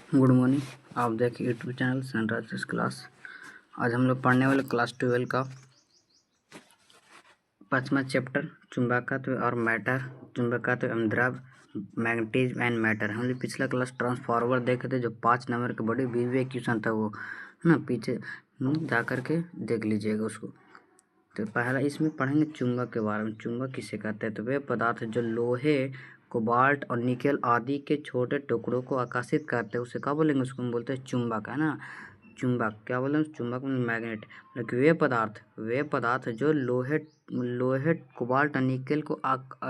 Good morning. आप देखिए YouTube channel sunrise class. आज हम लोग पढ़ने वाले क्लास 12 का 5वां चैप्टर चुंबकत्व और मैटर, चुंबकत्व एवं द्रव, मैग्नेटिज्म एंड मैटर। हम लोग पिछला क्लास ट्रांसफार्मर देखे थे, जो 5 नंबर के बड़े बीवी क्वेश्चन था वो, है ना। पीछे जा कर के देख लीजिएगा उसको। तो पहला इसमें पढ़ेंगे चुंबक के बारे में। चुंबक किसे कहते हैं? तो वे पदार्थ जो लोहे, कोबाल्ट और निकेल आदि के छोटे टुकड़ों को आकर्षित करते हैं, उसे क्या बोलेंगे? उसको हम बोलते हैं चुंबक, है ना। चुंबक क्या बोले? चुंबक में मैग्नेट। मतलब वे पदार्थ जो लोहे कोबाल्ट और निकेल को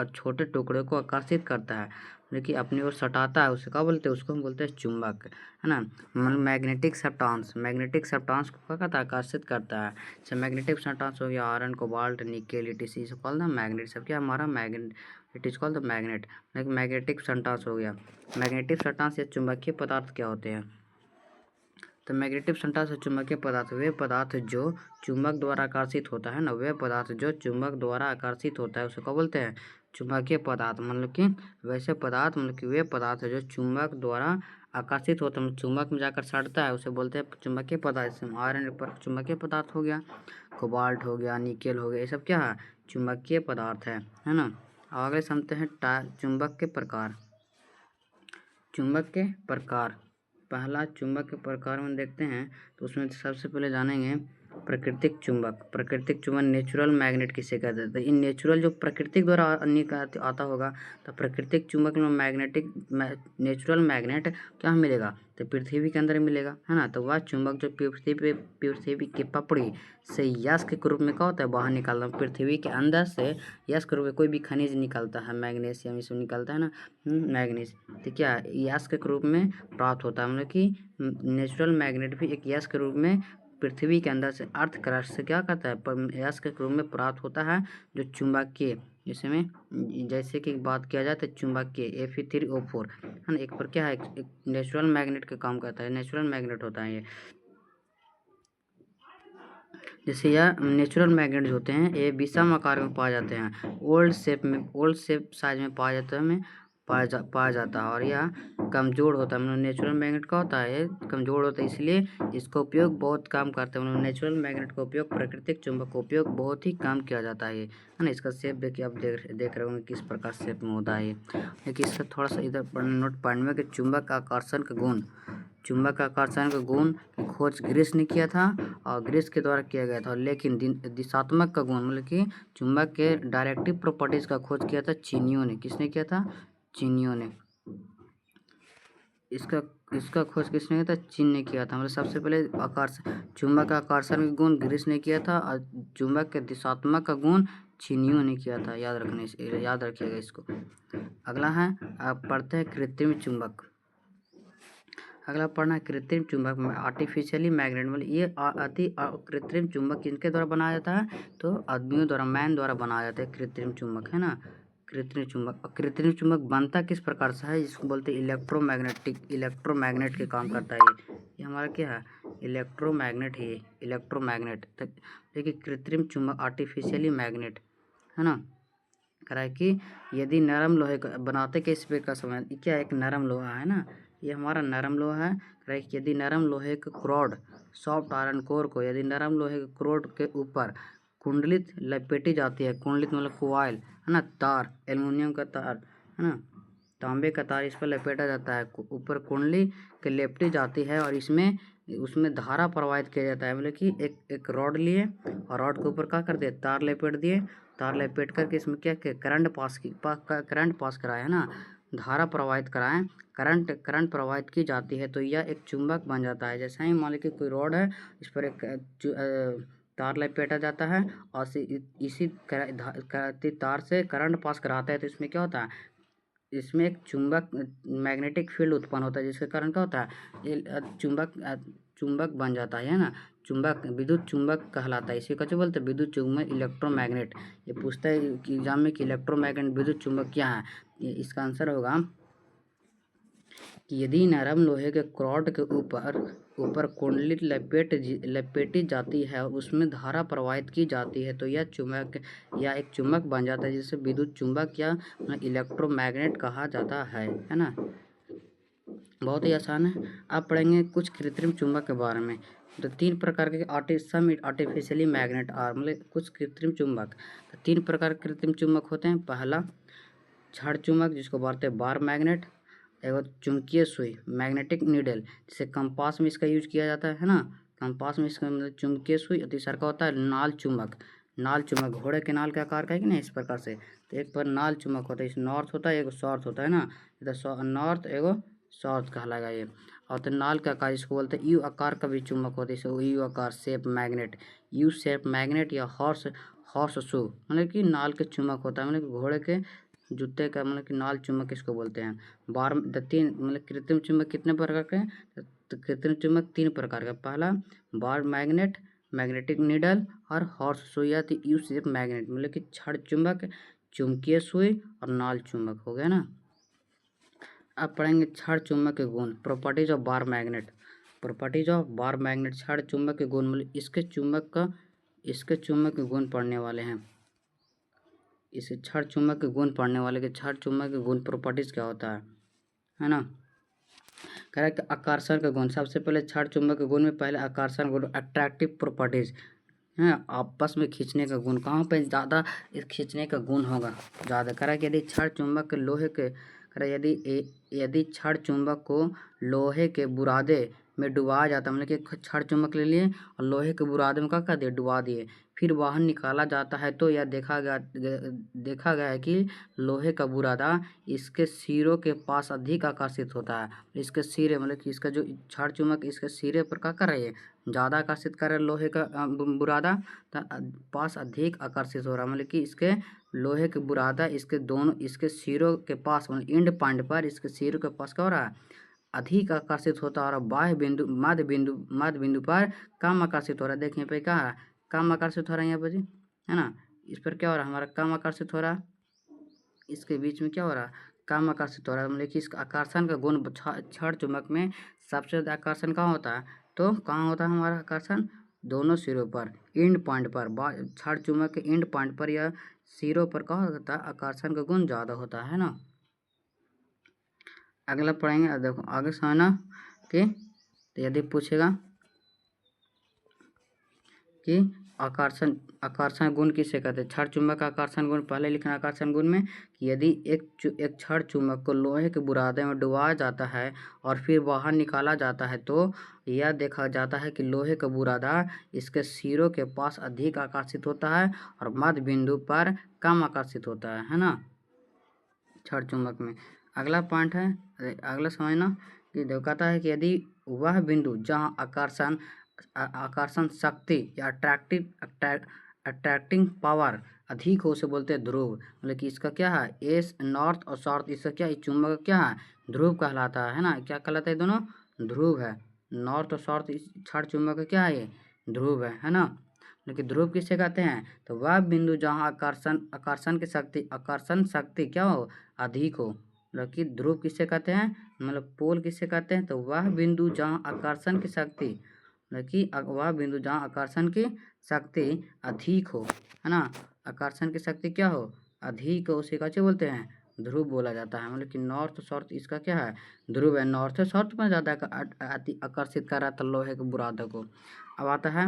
छोटे टुकड़े को आकर्षित करता है, मतलब कि अपनी ओर सटाता है, उसे क्या बोलते हैं? उसको हम बोलते हैं चुंबक, है ना। मतलब मैग्नेटिक सब्सटेंस को क्या कहता है? आकर्षित करता है। जैसे मैग्नेटिक सब्सटेंस हो गया आयरन, कोबाल्ट, निकेल, इटीसी, इसे कॉल्ड द मैग्नेट। सब क्या हमारा magnet, it is called the magnet. Magnetic substance हो गया। मैग्नेटिक सब्सटेंस या चुंबकीय पदार्थ क्या होते हैं? तो मैग्नेटिक सब्सटेंस चुंबकीय पदार्थ वे पदार्थ जो चुंबक द्वारा आकर्षित होता है ना, वे पदार्थ जो चुंबक द्वारा आकर्षित होता है, उसे क्या बोलते हैं? चुंबकीय पदार्थ। मतलब कि वैसे पदार्थ, मतलब कि वे पदार्थ जो चुंबक द्वारा आकर्षित होता है, चुंबक में जाकर सड़ता है, उसे बोलते हैं चुंबकीय पदार्थ। आयरन पर चुंबकीय पदार्थ हो गया, कोबाल्ट हो गया, निकेल हो गया, ये सब क्या है? चुंबकीय पदार्थ है ना। आगे समझते हैं चुंबक के प्रकार। पहला चुंबक के प्रकार में देखते हैं, तो उसमें सबसे पहले जानेंगे प्राकृतिक चुंबक नेचुरल मैग्नेट किसे कहते हैं? इन नेचुरल जो प्रकृतिक द्वारा आता होगा, तो प्राकृतिक चुंबक में नेचुरल मैग्नेट क्या मिलेगा? तो पृथ्वी के अंदर मिलेगा, है ना। तो वह चुंबक जो पृथ्वी की पपड़ी से यस्क के रूप में क्या होता है? बाहर निकालता है। पृथ्वी के अंदर से यस्क के रूप में कोई भी खनिज निकलता है, मैग्नीशियम ये सब निकलता है ना, मैग्नीज, तो क्या यस्क के रूप में प्राप्त होता है। मतलब कि नेचुरल मैग्नेट भी एक यस्क के रूप में पृथ्वी के अंदर से अर्थ क्रस्ट से क्या कहता है? यस्क के रूप में प्राप्त होता है, जो चुंबकीय, जिसमें जैसे कि बात किया जाए तो चुंबकीय Fe3O4, है ना। एक पर क्या है? एक नेचुरल मैग्नेट का काम करता है, नेचुरल मैग्नेट होता है ये। जैसे यह नेचुरल मैग्नेट होते हैं, ये विषम आकार में पाए जाते हैं, ओल्ड शेप साइज में पाया जाता है, और यह कमजोर होता है। मतलब नेचुरल मैग्नेट का होता है, ये कमजोर होता है, इसलिए इसका उपयोग बहुत कम करते हैं। मतलब नेचुरल मैग्नेट का उपयोग, प्राकृतिक चुंबक का उपयोग बहुत ही कम किया जाता है, है ना। इसका शेप देखिए, आप देख रहे होंगे किस प्रकार शेप में होता है ये। लेकिन इसका थोड़ा सा इधर नोट पॉइंट में कि चुंबक का आकर्षण का गुण की खोज ग्रीस ने किया था, और ग्रीस के द्वारा किया गया था। लेकिन दिशात्मक का गुण, मतलब कि चुंबक के डायरेक्टिव प्रॉपर्टीज का खोज किया था चीनियों ने। किसने किया था? चीनियों ने। इसका खोज किसने किया था? चीन ने किया था। मतलब सबसे पहले चुंबक का आकर्षण का गुण ग्रीस ने किया था, और चुंबक के दिशात्मक का गुण चीनियों ने किया था। याद रखिएगा इसको। अगला है, आप पढ़ते हैं कृत्रिम चुंबक। अगला पढ़ना है कृत्रिम चुंबक में आर्टिफिशियली मैग्नेट। मतलब ये कृत्रिम चुंबक किनके द्वारा बनाया जाता है? तो आदमियों द्वारा, मैन द्वारा बनाया जाता है कृत्रिम चुंबक, है ना। कृत्रिम चुंबक बनता किस प्रकार से है? इसको बोलते हैं इलेक्ट्रोमैग्नेट के काम करता है ये हमारा क्या है? इलेक्ट्रोमैग्नेट। देखिए कृत्रिम चुंबक आर्टिफिशियली मैग्नेट, है ना। करा है कि यदि नरम लोहे का बनाते किस पे का समय, क्या एक नरम लोहा है ना, ये हमारा नरम लोहा है। करा है कि यदि नरम लोहे के क्रोड, सॉफ्ट आयरन कोर को यदि नरम लोहे के क्रोड के ऊपर कुंडलित लपेटी जाती है, कुंडलित मतलब कोवाइल, है ना, तार, एल्युमिनियम का तार, है ना, तांबे का तार, इस पर लपेटा जाता है, ऊपर कुंडली के लेपटी जाती है, और उसमें धारा प्रवाहित किया जाता है। मतलब कि एक रॉड लिए, और रॉड के ऊपर क्या कर दिए? तार लपेट दिए। तार लपेट करके इसमें क्या करंट पास कराए, है ना, धारा प्रवाहित कराएं, करंट प्रवाहित की जाती है, तो यह एक चुंबक बन जाता है। जैसे ही मान लीजिए कोई रॉड है, इस पर एक तार लपेटा जाता है, और इसी तार से करंट पास कराता है, तो इसमें क्या होता है? इसमें एक मैग्नेटिक फील्ड उत्पन्न होता है, जिसके कारण क्या होता है? ये चुंबक बन जाता है ना। विद्युत चुंबक कहलाता है। इसे कैसे बोलते हैं? विद्युत चुंबक, इलेक्ट्रोमैग्नेट। ये पूछता है एग्जाम में कि इलेक्ट्रोमैग्नेट विद्युत चुंबक क्या है। इसका आंसर होगा कि यदि नरम लोहे के क्रॉड के ऊपर कुंडली लपेटी जाती है, उसमें धारा प्रवाहित की जाती है, तो यह एक चुंबक बन जाता है, जिसे विद्युत चुंबक या इलेक्ट्रोमैग्नेट कहा जाता है ना। बहुत ही आसान है। अब पढ़ेंगे कुछ कृत्रिम चुंबक के बारे में। तो 3 प्रकार के आर्टिफिशियली मैग्नेट आर मतलब कुछ कृत्रिम चुंबक। तो 3 प्रकार के कृत्रिम चुंबक होते हैं। पहला छड़ चुंबक जिसको बोलते हैं बार मैग्नेट, एगो चुंबकीय सुई मैग्नेटिक नीडल जिसे कंपास में इसका यूज किया जाता है ना, कंपास में इसका मतलब चुंबकीय सुई। और तीसरा का होता है नाल चुंबक। नाल चुंबक घोड़े के नाल के आकार का है कि नहीं, इस प्रकार से। तो एक पर नाल चुंबक होता है, इस नॉर्थ होता है, एगो साउथ होता है ना, इधर नॉर्थ एगो साउथ कहलाएगा ये। और तो नाल का आकार इसको बोलते हैं यू आकार का भी चुंबक होता है, इसे यू आकार shape magnet, U shape magnet या हॉर्स हॉर्स शू मतलब कि नाल के चुंबक होता है, मतलब कि घोड़े के जूते का मतलब कि नाल चुंबक इसको बोलते हैं। बार तीन मतलब कृत्रिम चुंबक कितने प्रकार के हैं, तो कृत्रिम चुंबक 3 प्रकार का। पहला बार मैग्नेट, मैग्नेटिक नीडल और हॉर्स सुई या यू शेप मैग्नेट मतलब कि छड़ चुंबक, चुंबकीय सुई और नाल चुंबक हो गया ना। अब पढ़ेंगे छड़ चुंबक के गुण, properties of bar magnet. Properties of bar magnet, छड़ चुंबक के गुण मतलब इसके चुंबक के गुण पढ़ने वाले हैं। इसे छड़ चुंबक के गुण पढ़ने वाले के छड़ चुंबक के गुण प्रॉपर्टीज क्या होता है ना। कह रहा है कि आकर्षण के गुण, सबसे पहले छड़ चुंबक के गुण में पहले आकर्षण गुण अट्रैक्टिव प्रॉपर्टीज है, आपस में खींचने का गुण। कहाँ पे ज़्यादा इस खींचने का गुण होगा ज़्यादा। कह रहा है कि यदि छड़ चुंबक के लोहे के कह रहा है यदि छड़ चुंबक को लोहे के बुरादे में डुबाया जाता मतलब कि छड़ चुंबक ले लिए और लोहे के बुरादे में क्या कर दिए, डुबा दिए, फिर बाहर निकाला जाता है तो यह देखा गया है कि लोहे का बुरादा इसके सिरों के पास अधिक आकर्षित होता है। इसके सिरे मतलब कि इसका जो छड़ चुंबक इसके सिरे पर क्या कर रही है, ज़्यादा आकर्षित कर रहा है लोहे का बुरादा पास अधिक आकर्षित हो रहा है। मतलब कि इसके लोहे के बुरादा इसके दोनों इसके सिरों के पास मतलब इंड पॉइंट पर इसके सिरों के पास क्या हो रहा है, अधिक आकर्षित होता है और बाह्य बिंदु मध्य बिंदु पर कम आकर्षित हो रहा है। देखिए पे क्या है, कम आकर्षित हो रहा है यहाँ पर जी, है ना। इस पर क्या हो रहा है हमारा, कम आकर्षित हो रहा है। इसके बीच में क्या हो रहा है, कम आकर्षित हो रहा है। मतलब कि इसका आकर्षण का गुण छड़ चुंबक में सबसे ज़्यादा आकर्षण कहाँ होता है, तो कहाँ होता है हमारा आकर्षण, दोनों सिरों पर, एंड पॉइंट पर। छड़ चुंबक के एंड पॉइंट पर या सिरों पर क्या होता है, आकर्षण का गुण ज़्यादा होता है ना। अगला पढ़ेंगे, देखो आगे समझना कि तो यदि पूछेगा कि आकर्षण गुण किसे कहते हैं, छड़ चुंबक का आकर्षण गुण पहले लिखना आकर्षण गुण में कि यदि एक छड़ चुंबक को लोहे के बुरादे में डुबाया जाता है और फिर बाहर निकाला जाता है तो यह देखा जाता है कि लोहे का बुरादा इसके सिरों के पास अधिक आकर्षित होता है और मध्य बिंदु पर कम आकर्षित होता है ना, छड़ चुंबक में। अगला पॉइंट है, अगला समझना कि कहता है कि यदि वह बिंदु जहाँ आकर्षण शक्ति या अट्रैक्टिंग पावर अधिक हो, उसे बोलते हैं ध्रुव। मतलब कि इसका क्या है, एस नॉर्थ और साउथ, इसका क्या चुंबक क्या है, ध्रुव कहलाता है ना। क्या कहलाता है, दोनों ध्रुव है। नॉर्थ और साउथ इस छड़ चुंबक क्या है, ये ध्रुव है ना। लेकिन ध्रुव किसे कहते हैं, तो वह बिंदु जहाँ आकर्षण शक्ति क्या हो, अधिक हो। मतलब कि ध्रुव किसे कहते हैं, मतलब पोल किसे कहते हैं, तो वह बिंदु जहाँ आकर्षण की शक्ति मतलब कि वह बिंदु जहाँ आकर्षण की शक्ति अधिक हो, है ना। आकर्षण की शक्ति क्या हो, अधिक हो, उसे कैसे बोलते हैं, ध्रुव बोला जाता है। मतलब कि नॉर्थ साउथ इसका क्या है, ध्रुव है। नॉर्थ साउथ में ज़्यादा आकर्षित कर रहा था लोहे के बुरादे को। अब आता है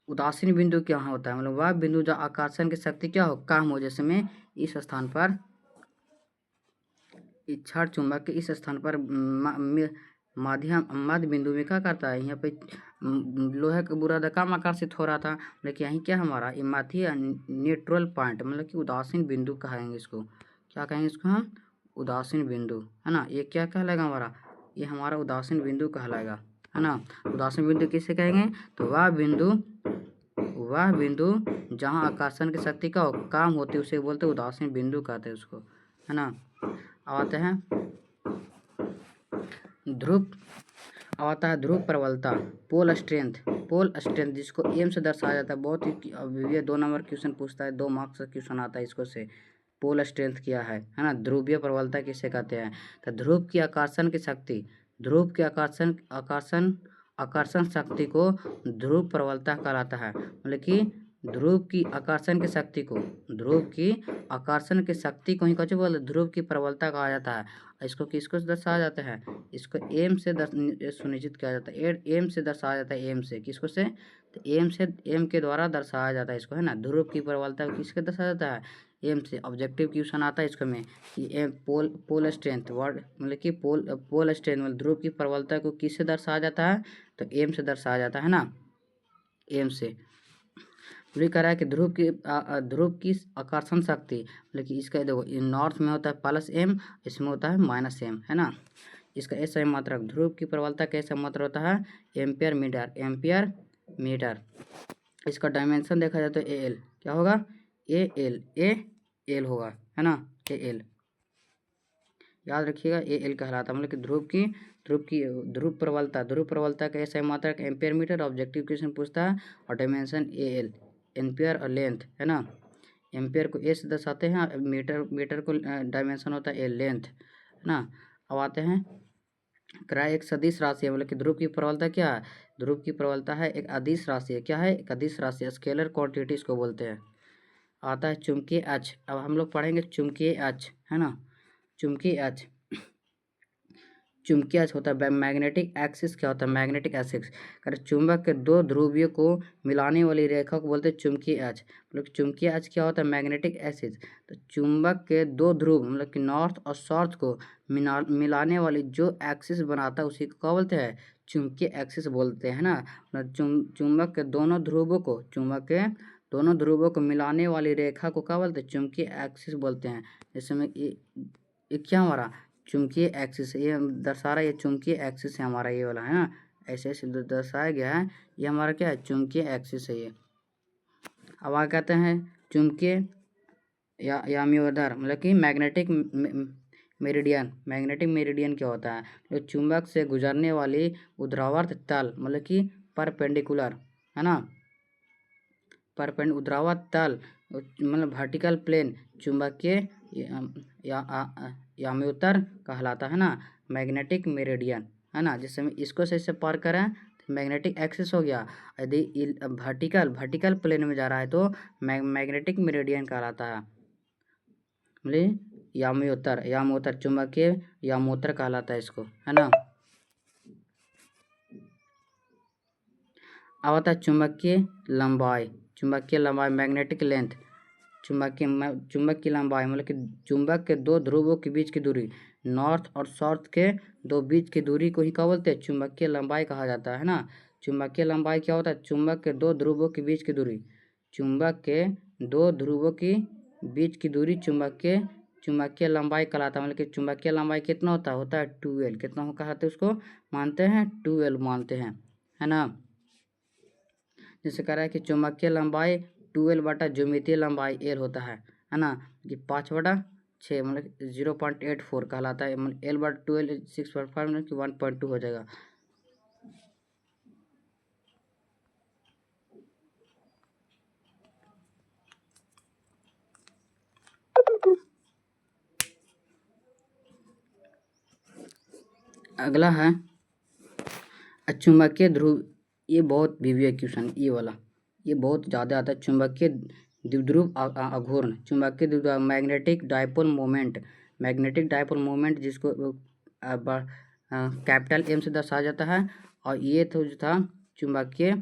उदासीन बिंदु क्या होता है, मतलब वह बिंदु जहाँ आकर्षण की शक्ति क्या हो, कम हो। जैसे में इस स्थान पर छड़ चुंबक के इस स्थान पर मध्य बिंदु में क्या करता है, यहाँ पे लोहे का बुरादा कम आकर्षित हो रहा था, लेकिन यहीं क्या हमारा ये माथी न्यूट्रल पॉइंट मतलब कि उदासीन बिंदु कहेंगे इसको। क्या कहेंगे इसको हम, उदासीन बिंदु, है ना। ये क्या कहलाएगा हमारा, ये हमारा उदासीन बिंदु कहलाएगा, है ना। उदासीन बिंदु किसे कहेंगे, तो वह बिंदु जहाँ आकर्षण की शक्ति का कम होती है उसे बोलते उदासीन बिंदु कहते हैं उसको, है ना। अब आते हैं ध्रुव, अब आता है ध्रुव प्रबलता, पोल स्ट्रेंथ जिसको एम से दर्शाया जाता है। बहुत ही ये 2 नंबर क्वेश्चन पूछता है, 2 मार्क्स का क्वेश्चन आता है इसको से। पोल स्ट्रेंथ क्या है ना। ध्रुवीय प्रबलता किसे कहते हैं, तो ध्रुव की आकर्षण की शक्ति, ध्रुव की आकर्षण शक्ति को ध्रुव प्रबलता कहलाता है। मतलब कि ध्रुव की आकर्षण की शक्ति को, ध्रुव की आकर्षण की शक्ति को ही कछु बोलते, ध्रुव की प्रबलता कहा जाता है। इसको किसको दर्शाया जाता है, इसको एम से सुनिश्चित किया जाता है, एम से दर्शाया जाता है, एम से, किसको से, तो एम से, एम के द्वारा दर्शाया जाता है इसको, है ना। ध्रुव की प्रबलता किसके दर्शाया जाता है, एम से। ऑब्जेक्टिव क्वेश्चन आता है इसको में कि पोल स्ट्रेंथ वर्ड मतलब कि पोल स्ट्रेंथ मतलब ध्रुव की प्रबलता को किससे दर्शाया जाता है, तो एम से दर्शाया जाता है ना, एम से। ये कह रहा है कि ध्रुव की आकर्षण शक्ति मतलब कि इसका देखो नॉर्थ में होता है प्लस एम, इसमें होता है माइनस एम, है ना। इसका ऐसा मात्रक ध्रुव की प्रबलता कैसा मात्रा होता है, एम्पियर मीटर, एम्पियर मीटर। इसका डायमेंशन देखा जाए तो ए एल, क्या होगा, ए एल होगा, है ना, ए एल याद रखिएगा, ए एल कहलाता है। मतलब कि ध्रुव प्रबलता का ऐसा मात्रक एम्पियर मीटर। ऑब्जेक्टिव क्वेश्चन पूछता है और डायमेंशन ए एल, एम्पियर और लेंथ, है ना। एम्पियर को ए से दर्शाते हैं, मीटर को डायमेंशन होता है ए, लेंथ, है ना। अब आते हैं क्राय एक सदिश राशि है, मतलब कि ध्रुव की प्रबलता क्या है, ध्रुव की प्रबलता है एक अदिश राशि है, क्या है, एक अदिश राशि, स्केलर क्वांटिटी इसको बोलते हैं। आता है चुंबकीय अक्ष, अब हम लोग पढ़ेंगे चुंबकीय अक्ष, है ना। चुंबकीय अक्ष, चुंबकीय अक्ष होता है, मैग्नेटिक एक्सिस क्या होता है, मैग्नेटिक एक्सिस। अगर चुंबक के दो ध्रुवियों को मिलाने वाली रेखा को बोलते हैं चुंबकीय अक्ष। मतलब चुंबकीय अक्ष क्या होता है, मैग्नेटिक एक्सिस। तो चुंबक के दो ध्रुव मतलब कि नॉर्थ और साउथ को मिलाने वाली जो एक्सिस बनाता है उसी को क्या बोलते हैं, चुंबकीय एक्सिस बोलते हैं ना। मतलब चुंबक के दोनों ध्रुवों को मिलाने वाली रेखा को क्या बोलते हैं, चुंबकीय एक्सिस बोलते हैं। जैसे में ये क्या हमारा चुंबकीय एक्सिस, ये दर्शा रहा है, ये चुंबकीय एक्सिस है हमारा, ये वाला है ना, ऐसे ऐसे दर्शाया गया है, ये हमारा क्या है, चुंबकीय एक्सिस है ये। अब आगे कहते हैं चुंबकीय याम्योदर मतलब कि मैग्नेटिक मेरिडियन। मैग्नेटिक मेरिडियन क्या होता है, जो चुंबक से गुजरने वाली ऊर्ध्वाधर तल मतलब कि परपेंडिकुलर, है ना, ऊर्ध्वाधर तल मतलब वर्टिकल प्लेन चुंबकीय याम्योदर कहलाता है ना, मैग्नेटिक मेरिडियन, है ना। जिससे इसको से पार करें तो मैग्नेटिक एक्सिस हो गया। यदि वर्टिकल प्लेन में जा रहा है तो मैग्नेटिक मेरिडियन कहलाता है, मतलब याम्योदर चुंबकीय याम्योदर कहलाता है इसको, है ना। अब आता है चुंबकीय लंबाई मैग्नेटिक लेंथ। चुंबक की लंबाई मतलब कि चुंबक के दो ध्रुवों के बीच की दूरी, नॉर्थ और साउथ के दो बीच की दूरी को ही क्या बोलते हैं, चुंबकीय लंबाई कहा जाता है ना। चुंबकीय लंबाई क्या होता है, चुंबक के दो ध्रुवों के बीच की दूरी, चुंबक के दो ध्रुवों की बीच की दूरी चुंबकीय लंबाई कहलाता है। मतलब कि चुंबकीय लंबाई कितना होता है 12, कितना कहते हैं उसको, मानते हैं 12 मानते हैं, है ना। जैसे कह रहा है कि चुंबकीय लंबाई 12 ज्यामितीय लंबाई एल होता है ना, कि 5/6 मतलब 0.84 कहलाता है। मतलब L/12 6.5 मतलब कि 1.2 हो जाएगा। अगला है चुंबकीय ध्रुव, ये बहुत वीवीआई क्वेश्चन, ये वाला ये बहुत ज़्यादा आता है। चुंबकीय द्विध्रुव आघूर्ण, चुंबकीय द्विध्रुव मैग्नेटिक डायपोल मोमेंट जिसको कैपिटल एम से दर्शाया जाता है। और ये तो जो था चुंबकीय,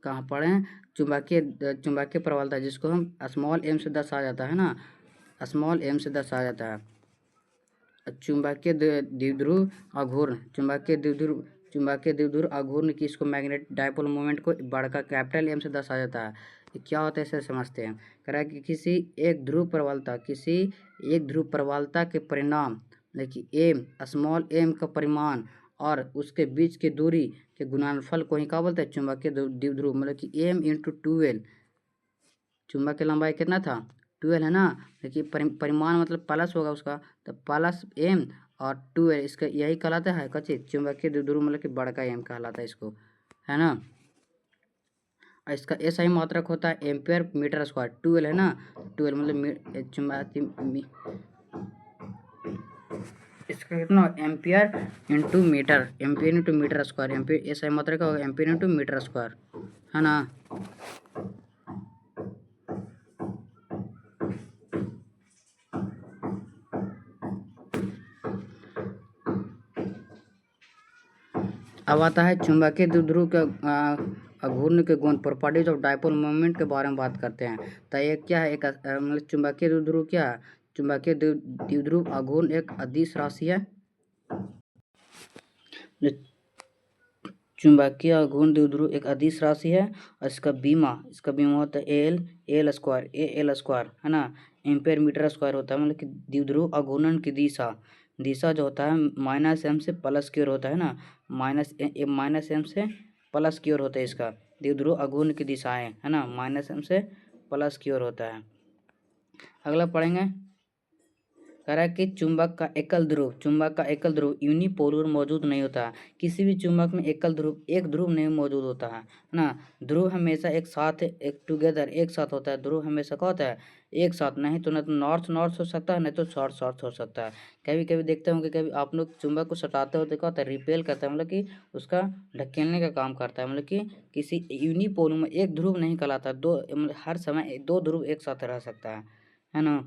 कहाँ पढ़े हैं, चुंबकीय प्रबलता जिसको हम स्मॉल एम से दर्शाया जाता है ना, स्मॉल एम से दर्शाया जाता है। चुंबकीय द्विध्रुव आघूर्ण, चुंबकीय द्विध्रुव आघूर्ण की इसको मैग्नेट डायपोल मोमेंट को बड़का कैपिटल एम से दर्शाया जाता है। ये क्या होता है इसे समझते हैं। कह रहा है कि किसी एक ध्रुव प्रबलता के परिणाम देखिए एम, स्मॉल एम का परिमाण और उसके बीच की दूरी के गुणनफल को ही क्या बोलते हैं, चुंबकीय द्विध्रुव। मतलब कि एम इंटू 12, चुंबक की लंबाई कितना था 12 है ना। देखिए परिमाण मतलब प्लस होगा उसका, तो प्लस एम और 12 इसका यही कहलाता है कच्ची चुंबकीय द्विध्रुव मतलब कि बड़का एम कहलाता है इसको, है ना। और इसका ऐसा ही मात्रक होता है एम्पियर मीटर स्क्वायर, 12 है ना, 12 मतलब चुंबकीय इसका कितना ampere into meter square, ampere ऐसा ही मात्रक होगा एम्पियर इंटू मीटर स्क्वायर, है ना। अब आता है चुंबकीय द्विध्रुव के घूर्णन के गुण, प्रॉपर्टीज ऑफ डायपोल मोमेंट के बारे में बात करते हैं। तो ये क्या है, एक मतलब चुंबकीय द्विध्रुव क्या है? चुंबकीय द्विध्रुव आघूर्ण एक अदिश राशि है। चुंबकीय आघूर्ण द्विध्रुव एक अदिश राशि है और इसका बीमा होता है एल स्क्वायर है ना, एम्पेयर मीटर स्क्वायर होता है। मतलब कि द्विध्रुव आघूर्णन की दिशा जो होता है -m से प्लस की ओर होता है ना, -m से प्लस की ओर होता है इसका द्विध्रुव आघूर्ण की दिशाएं है ना, -m से प्लस की ओर होता है। अगला पढ़ेंगे, कह रहा है कि चुंबक का एकल ध्रुव यूनिपोलर मौजूद नहीं होता है। किसी भी चुंबक में एकल ध्रुव एक ध्रुव नहीं मौजूद होता है ना। ध्रुव हमेशा एक साथ एक साथ होता है। ध्रुव हमेशा क्या होता है, एक साथ, नहीं तो नॉर्थ हो सकता है, नहीं तो साउथ हो सकता है। कभी कभी देखते होंगे, कभी आप लोग चुंबक को सटाते हो तो क्या होता है, रिपेल करता है, मतलब कि उसका ढकेलने का काम करता है। मतलब कि किसी यूनिपोल में एक ध्रुव नहीं कहलाता, दो मतलब हर समय दो ध्रुव एक साथ रह सकता है ना।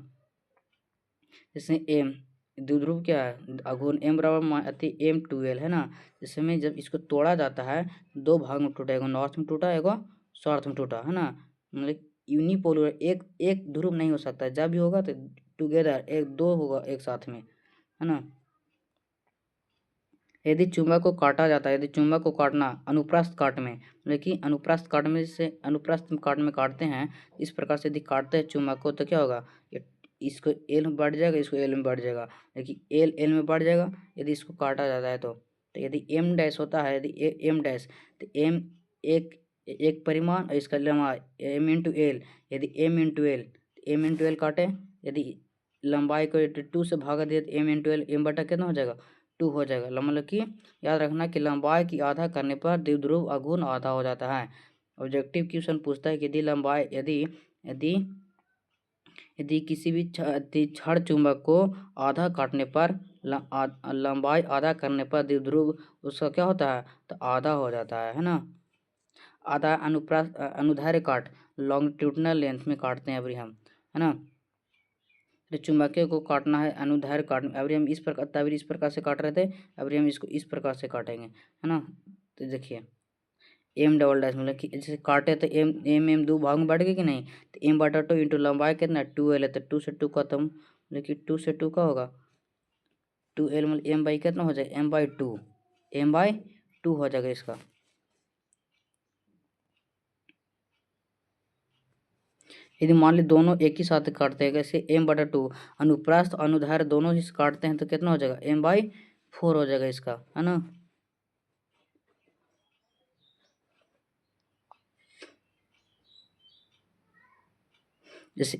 जैसे एम द्विध्रुव क्या है, आघूर्ण एम बराबर M2L है ना। जिसमें जब इसको तोड़ा जाता है दो भाग में टूटा, एगो नॉर्थ में टूटा, एगो साउथ में टूटा है ना। मतलब यूनिपोलर एक ध्रुव नहीं हो सकता, जब भी होगा तो टुगेदर दो होगा एक साथ में है ना। यदि चुंबक को काटा जाता है, यदि चुंबक को काटना अनुप्रस्थ काट में, मतलब कि अनुप्रस्थ काट में, जैसे अनुप्रस्थ काट में काटते हैं इस प्रकार से, यदि काटते हैं चुंबक को तो क्या होगा, इसको एल में बढ़ जाएगा, इसको एल में बढ़ जाएगा, लेकिन एल में बढ़ जाएगा यदि इसको काटा जाता है तो यदि एम डैश होता है, यदि एम डैश तो एम एक परिमाण और इसका लंबाई एम इंटू एल, यदि एम इंटू एल काटे, यदि लंबाई को 2 से भागा दिया तो एम इंटू एल, एम बटा कितना हो जाएगा 2 हो जाएगा। मतलब कि याद रखना कि लंबाई की आधा करने पर द्विध्रुव आघूर्ण आधा हो जाता है। ऑब्जेक्टिव क्वेश्चन पूछता है कि यदि यदि किसी भी छड़ चुंबक को आधा काटने पर लंबाई आधा करने पर द्विध्रुव उसका क्या होता है, तो आधा हो जाता है ना। आधा अनुदैर्ध्य काट लॉन्गिट्यूडनल लेंथ में काटते हैं अभी हम, है ना। तो चुंबकीय को काटना है अनुदैर्ध्य काट में, अभी हम इस प्रकार से काट रहे थे, अभी हम इसको इस प्रकार से काटेंगे है ना। तो देखिए एम डबल डैश, मतलब कि जैसे काटे तो एम दो भाग में बढ़ गए कि नहीं, तो एम बटा 2 इंटू लंबाई कितना 2L है, तो 2 से 2 खत्म, मतलब कि 2 से 2 का होगा 2L, मतलब एम बाई कितना हो जाएगा एम बाई टू हो जाएगा इसका। यदि मान ली दोनों एक ही साथ काटते हैं, कैसे एम बटा 2 अनुप्रस्थ अनुदैर्ध्य दोनों ही काटते हैं तो कितना हो जाएगा M/4 हो जाएगा इसका, है ना। जैसे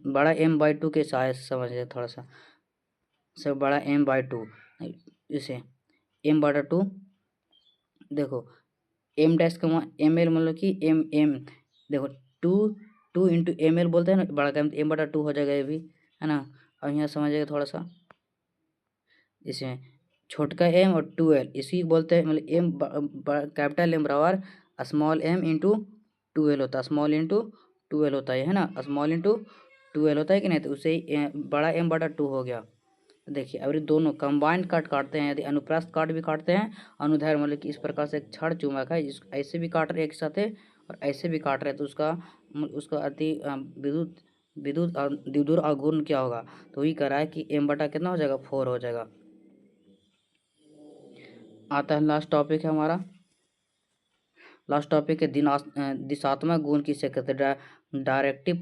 बड़ा M/2 के साइज समझिए थोड़ा सा, सब बड़ा M/2, जैसे M/2 देखो एम डैश का ML, मतलब कि एम देखो 2 इंटू ML बोलते हैं ना, बड़ा का M बटा 2 हो जाएगा ये भी, है ना। और यहाँ समझिएगा थोड़ा सा, इसमें छोटका m और 2L इसी बोलते हैं, मतलब एम कैपिटल M बराबर स्मॉल m इंटू 2L होता है, स्मॉल इंटू 2L होता है ना, स्मॉल इंटू 2L होता है कि नहीं, तो उसे बड़ा M बटा 2 हो गया। देखिए अभी दोनों कंबाइंड काट काटते हैं, यदि अनुप्रस्थ काट भी काटते हैं, अनुदैर्ध्य मतलब कि इस प्रकार से एक छड़ चुंबक है, ऐसे भी काट रहे हैं एक साथ और ऐसे भी काट रहे हैं, तो उसका अति विद्युत द्विध्रुव आघूर्ण क्या होगा, तो वही कह रहा है कि M बटा कितना हो जाएगा 4 हो जाएगा। आता है लास्ट टॉपिक है हमारा, लास्ट टॉपिक है दिशात्मक गुण किसे कहते हैं, डायरेक्टिव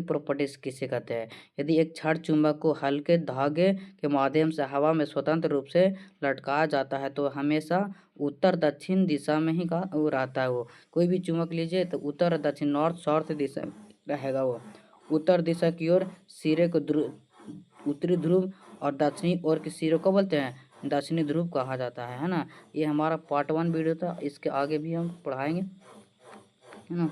प्रॉपर्टीज किसे कहते हैं। यदि एक छड़ चुंबक को हल्के धागे के माध्यम से हवा में स्वतंत्र रूप से लटकाया जाता है तो हमेशा उत्तर दक्षिण दिशा में ही का वो रहता है। वो कोई भी चुंबक लीजिए तो उत्तर दक्षिण नॉर्थ साउथ दिशा रहेगा। वो उत्तर दिशा की ओर सिरे को उत्तरी ध्रुव और दक्षिणी ओर के सिरे को बोलते हैं दक्षिणी ध्रुव कहा जाता है ना। ये हमारा पार्ट 1 वीडियो था, इसके आगे भी हम पढ़ाएंगे, है ना।